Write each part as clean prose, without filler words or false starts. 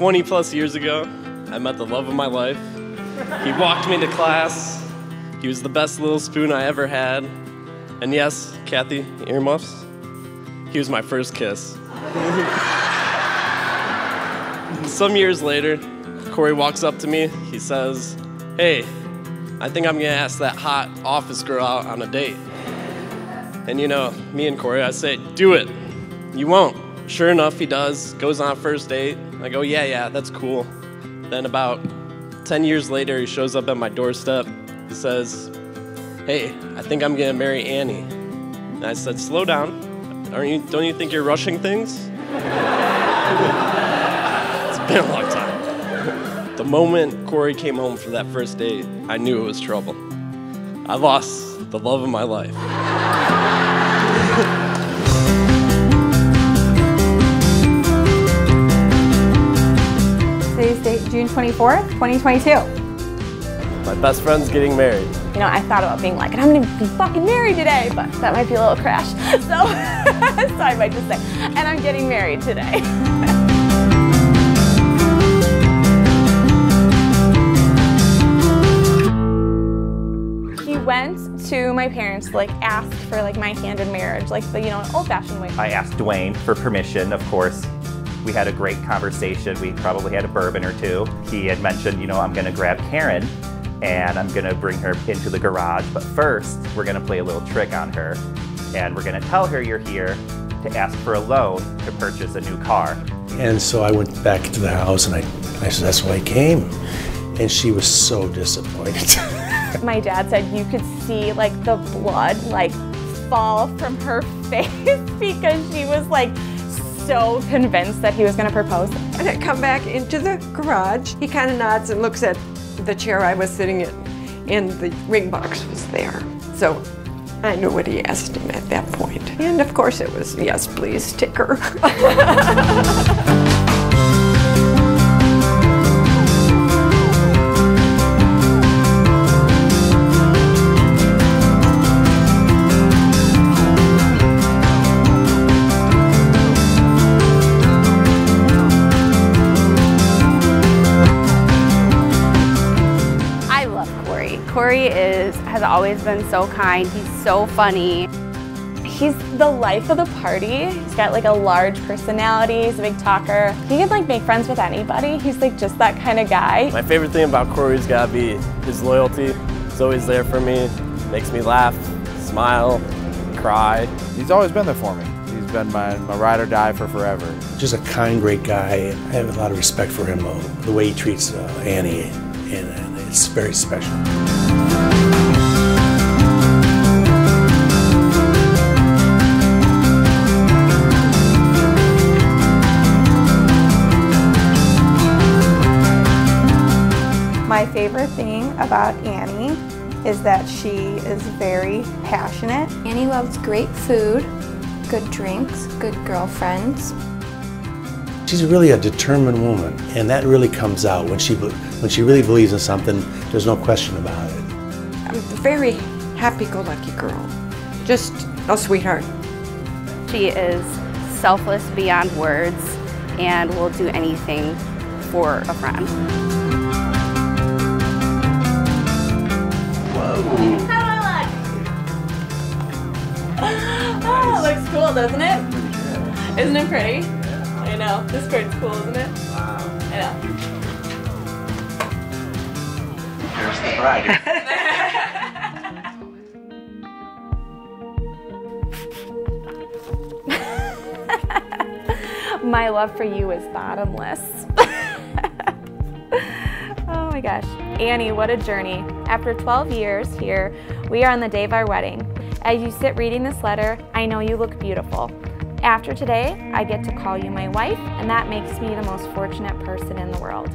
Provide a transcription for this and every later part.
20 plus years ago, I met the love of my life. He walked me to class. He was the best little spoon I ever had. And yes, Kathy, earmuffs, he was my first kiss. Some years later, Corey walks up to me. He says, "Hey, I think I'm gonna ask that hot office girl out on a date." And you know, me and Corey, I say, "Do it. You won't." Sure enough, he does. Goes on a first date. I go, yeah, that's cool. Then about 10 years later, he shows up at my doorstep. He says, "Hey, I think I'm gonna marry Annie." And I said, "Slow down. Don't you think you're rushing things?" It's been a long time. The moment Corey came home for that first date, I knew it was trouble. I lost the love of my life. Today's date, June 24th, 2022. My best friend's getting married. You know, I thought about being like, I'm gonna be fucking married today, but that might be a little crash. So I might just say, and I'm getting married today. He went to my parents to ask for my hand in marriage, the old-fashioned way. I asked Dwayne for permission, of course. We had a great conversation. We probably had a bourbon or two. He had mentioned, I'm gonna grab Karen and I'm gonna bring her into the garage, but first we're gonna play a little trick on her and we're gonna tell her you're here to ask for a loan to purchase a new car. And so I went back into the house and I said, "That's why I came." And she was so disappointed. My dad said you could see the blood fall from her face because she was so convinced that he was going to propose. And I come back into the garage. He kind of nods and looks at the chair I was sitting in, and the ring box was there. So I knew what he asked him at that point. And of course it was, "Yes, please, ticker." Corey has always been so kind. He's so funny. He's the life of the party. He's got a large personality. He's a big talker. He can make friends with anybody. He's just that kind of guy. My favorite thing about Corey's gotta be his loyalty. He's always there for me. Makes me laugh, smile, cry. He's always been there for me. He's been my ride or die for forever. Just a kind, great guy. I have a lot of respect for him, the way he treats Annie, and it's very special. My favorite thing about Annie is that she is very passionate. Annie loves great food, good drinks, good girlfriends. She's really a determined woman, and that really comes out when she really believes in something. There's no question about it. I'm a very happy-go-lucky girl. Just a sweetheart. She is selfless beyond words and will do anything for a friend. How do I look? Oh, it looks cool, doesn't it? Isn't it pretty? I know. This bird's cool, isn't it? Wow. I know. Here's the bride. My love for you is bottomless. Oh my gosh. Annie, what a journey. After 12 years here, we are on the day of our wedding. As you sit reading this letter, I know you look beautiful. After today, I get to call you my wife, and that makes me the most fortunate person in the world.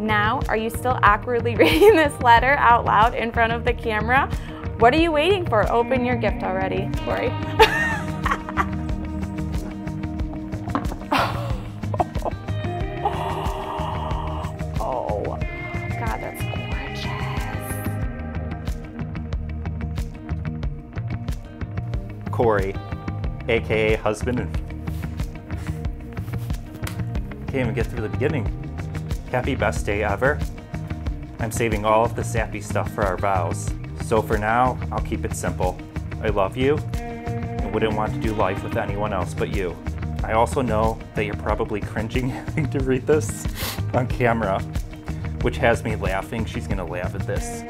Now, are you still awkwardly reading this letter out loud in front of the camera? What are you waiting for? Open your gift already, Corey. Oh, God, that's gorgeous. Corey, AKA husband, and can't even get through the beginning. Happy best day ever. I'm saving all of the sappy stuff for our vows. So for now, I'll keep it simple. I love you and wouldn't want to do life with anyone else but you. I also know that you're probably cringing having to read this on camera, which has me laughing. She's gonna laugh at this.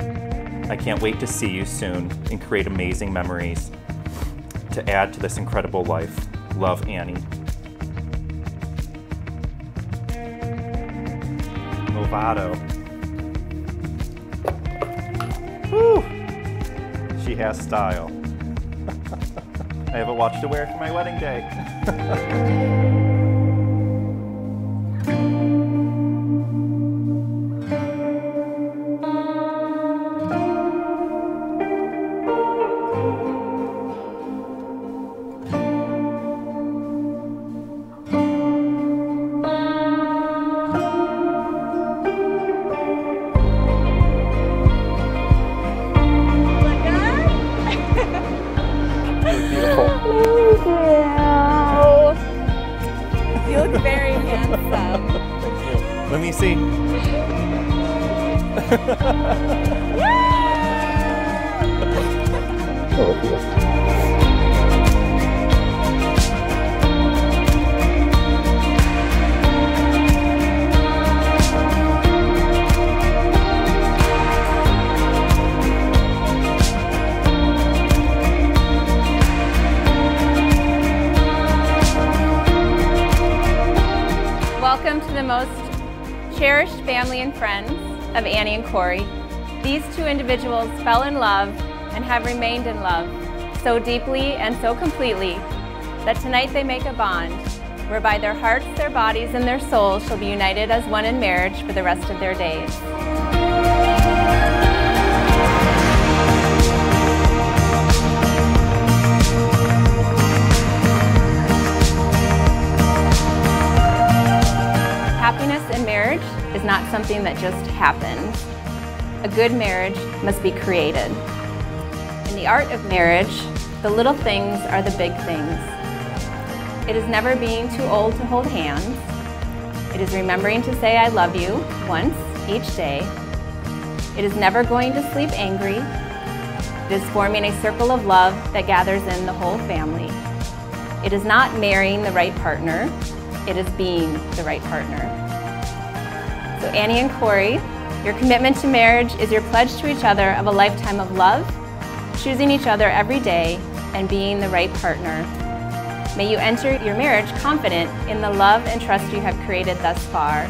I can't wait to see you soon and create amazing memories to add to this incredible life. Love, Annie. Movado. Woo! She has style. I haven't watched her wear it for my wedding day. You look very handsome. Thank you. Let me see. Welcome to the most cherished family and friends of Annie and Currie. These two individuals fell in love and have remained in love so deeply and so completely that tonight they make a bond whereby their hearts, their bodies, and their souls shall be united as one in marriage for the rest of their days. Happiness in marriage is not something that just happens. A good marriage must be created. In the art of marriage, the little things are the big things. It is never being too old to hold hands. It is remembering to say I love you once each day. It is never going to sleep angry. It is forming a circle of love that gathers in the whole family. It is not marrying the right partner. It is being the right partner. So Annie and Currie, your commitment to marriage is your pledge to each other of a lifetime of love, choosing each other every day, and being the right partner. May you enter your marriage confident in the love and trust you have created thus far.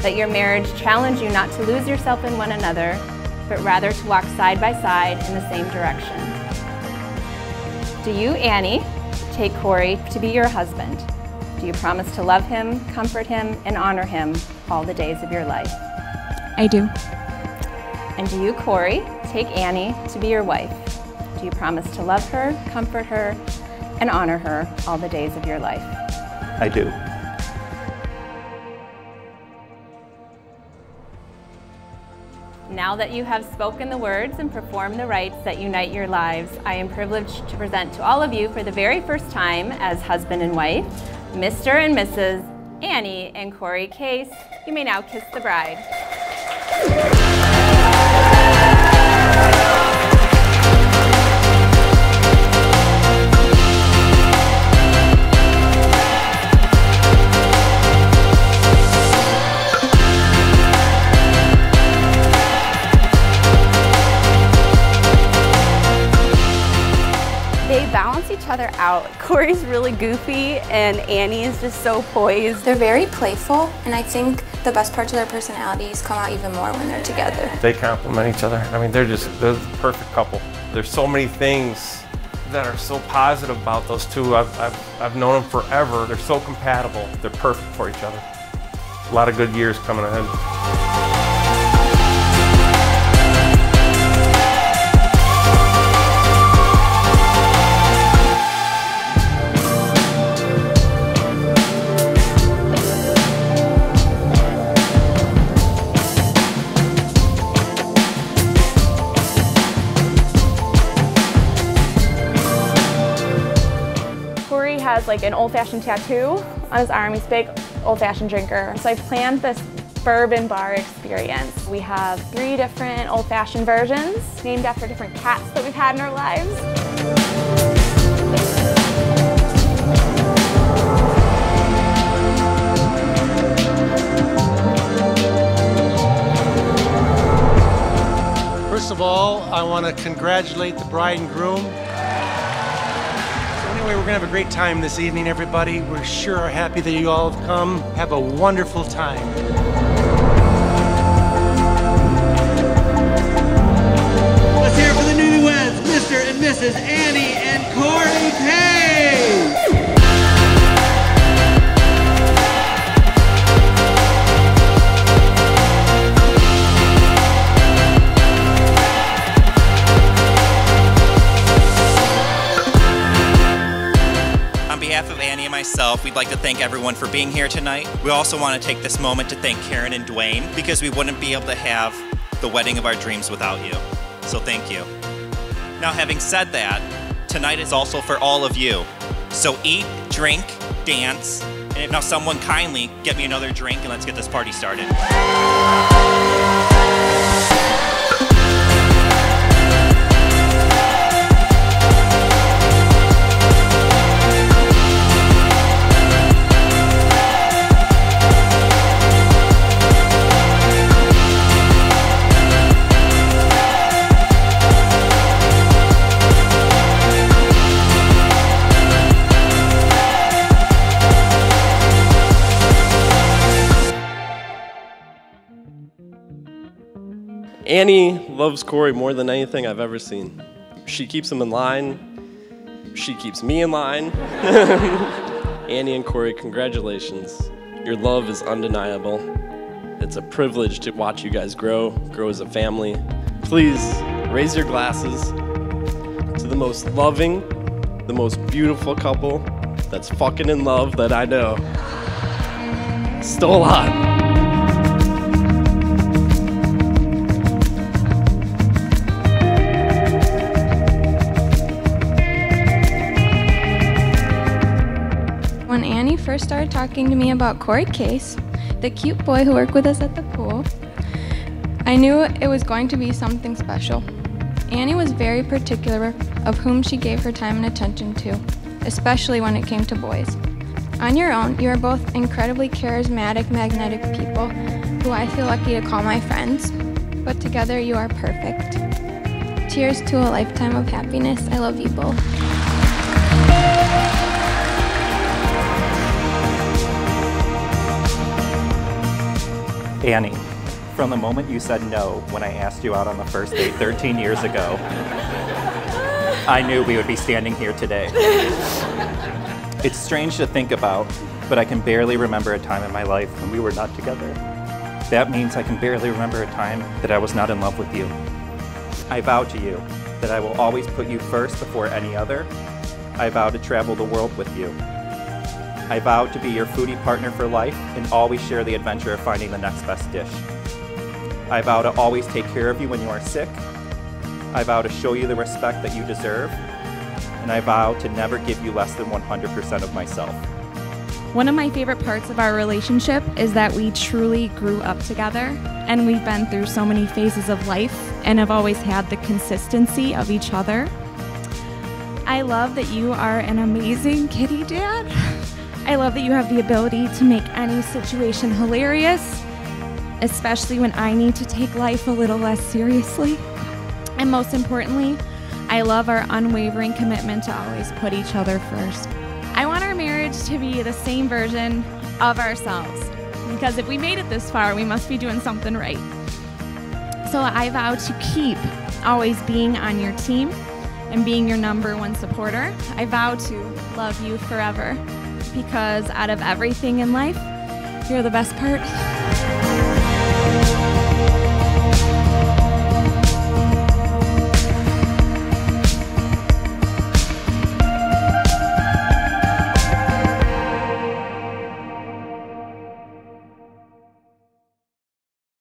Let your marriage challenge you not to lose yourself in one another, but rather to walk side by side in the same direction. Do you, Annie, take Currie to be your husband? Do you promise to love him, comfort him, and honor him all the days of your life? I do. And do you, Currie, take Annie to be your wife? Do you promise to love her, comfort her, and honor her all the days of your life? I do. Now that you have spoken the words and performed the rites that unite your lives, I am privileged to present to all of you for the very first time as husband and wife, Mr. and Mrs. Annie and Currie Case. You may now kiss the bride. They balance each other out. Currie's really goofy and Annie is just so poised. They're very playful, and I think the best parts of their personalities come out even more when they're together. They complement each other. I mean, they're the perfect couple. There's so many things that are so positive about those two. I've known them forever. They're so compatible. They're perfect for each other. A lot of good years coming ahead. Has like an old-fashioned tattoo on his arm. He's a big old-fashioned drinker. So I planned this bourbon bar experience. We have 3 different old-fashioned versions named after different cats that we've had in our lives. First of all, I want to congratulate the bride and groom. So anyway, we're going to have a great time this evening, everybody. We're sure are happy that you all have come. Have a wonderful time. Let's hear it for the newlyweds, Mr. and Mrs. Annie and Currie Page. On behalf of Annie and myself, we'd like to thank everyone for being here tonight. We also want to take this moment to thank Karen and Dwayne because we wouldn't be able to have the wedding of our dreams without you. So thank you. Now, having said that, tonight is also for all of you. So eat, drink, dance, and if now someone kindly get me another drink and let's get this party started. Annie loves Currie more than anything I've ever seen. She keeps him in line. She keeps me in line. Annie and Currie, congratulations. Your love is undeniable. It's a privilege to watch you guys grow as a family. Please raise your glasses to the most loving, the most beautiful couple that's fucking in love that I know. Still alive. When Annie first started talking to me about Currie Case, the cute boy who worked with us at the pool, I knew it was going to be something special. Annie was very particular of whom she gave her time and attention to, especially when it came to boys. On your own, you are both incredibly charismatic, magnetic people who I feel lucky to call my friends, but together you are perfect. Cheers to a lifetime of happiness. I love you both. Annie, from the moment you said no when I asked you out on the first date 13 years ago, I knew we would be standing here today. It's strange to think about, but I can barely remember a time in my life when we were not together. That means I can barely remember a time that I was not in love with you. I vow to you that I will always put you first before any other. I vow to travel the world with you. I vow to be your foodie partner for life and always share the adventure of finding the next best dish. I vow to always take care of you when you are sick. I vow to show you the respect that you deserve. And I vow to never give you less than 100% of myself. One of my favorite parts of our relationship is that we truly grew up together, and we've been through so many phases of life and have always had the consistency of each other. I love that you are an amazing kitty dad. I love that you have the ability to make any situation hilarious, especially when I need to take life a little less seriously. And most importantly, I love our unwavering commitment to always put each other first. I want our marriage to be the same version of ourselves, because if we made it this far, we must be doing something right. So I vow to keep always being on your team and being your #1 supporter. I vow to love you forever, because out of everything in life, you're the best part.